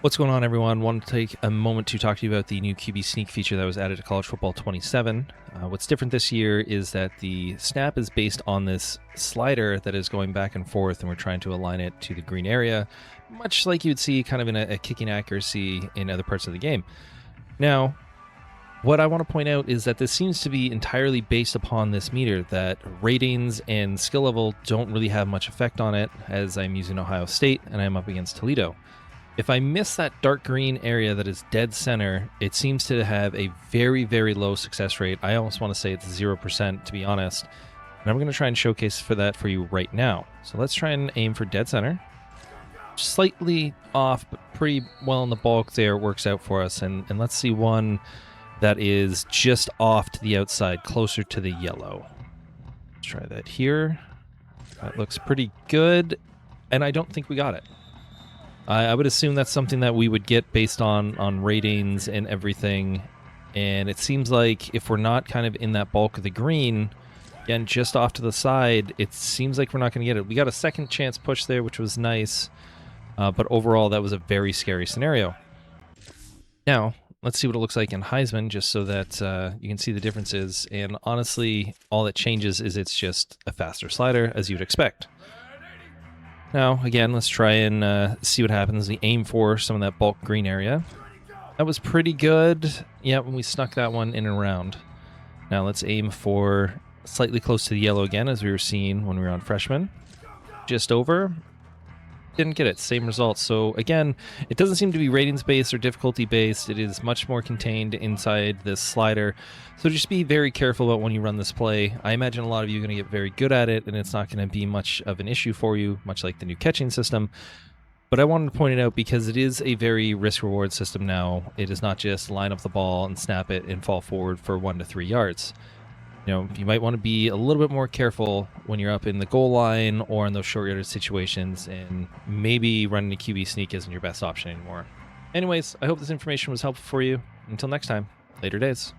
What's going on, everyone? Want to take a moment to talk to you about the new QB sneak feature that was added to College Football 27. What's different this year is that the snap is based on this slider that is going back and forth, and we're trying to align it to the green area, much like you'd see kind of in a kicking accuracy in other parts of the game. Now, what I want to point out is that this seems to be entirely based upon this meter, that ratings and skill level don't really have much effect on it, as I'm using Ohio State and I'm up against Toledo. If I miss that dark green area that is dead center, it seems to have a very, very low success rate. I almost want to say it's 0%, to be honest. And I'm going to try and showcase that for you right now. So let's try and aim for dead center. Slightly off, but pretty well in the bulk there. It works out for us. And let's see one that is just off to the outside, closer to the yellow. Let's try that here. That looks pretty good. And I don't think we got it. I would assume that's something that we would get based on ratings and everything. And it seems like if we're not kind of in that bulk of the green, again, just off to the side, it seems like we're not going to get it. We got a second chance push there, which was nice. But overall, that was a very scary scenario. Now, let's see what it looks like in Heisman, just so that you can see the differences. And honestly, all that changes is it's just a faster slider, as you'd expect. Now, again, let's try and see what happens. We aim for some of that bulk green area. That was pretty good. Yeah, when we snuck that one in and around. Now let's aim for slightly close to the yellow again, as we were seeing when we were on freshman. Just over. Didn't get it. Same results. So again, it doesn't seem to be ratings based or difficulty based. It is much more contained inside this slider. So just be very careful about when you run this play. I imagine a lot of you are going to get very good at it, and it's not going to be much of an issue for you, much like the new catching system. But I wanted to point it out because it is a very risk-reward system now. It is not just line up the ball and snap it and fall forward for 1 to 3 yards. You know, you might want to be a little bit more careful when you're up in the goal line or in those short yardage situations, and maybe running a QB sneak isn't your best option anymore. Anyways, I hope this information was helpful for you. Until next time, later days.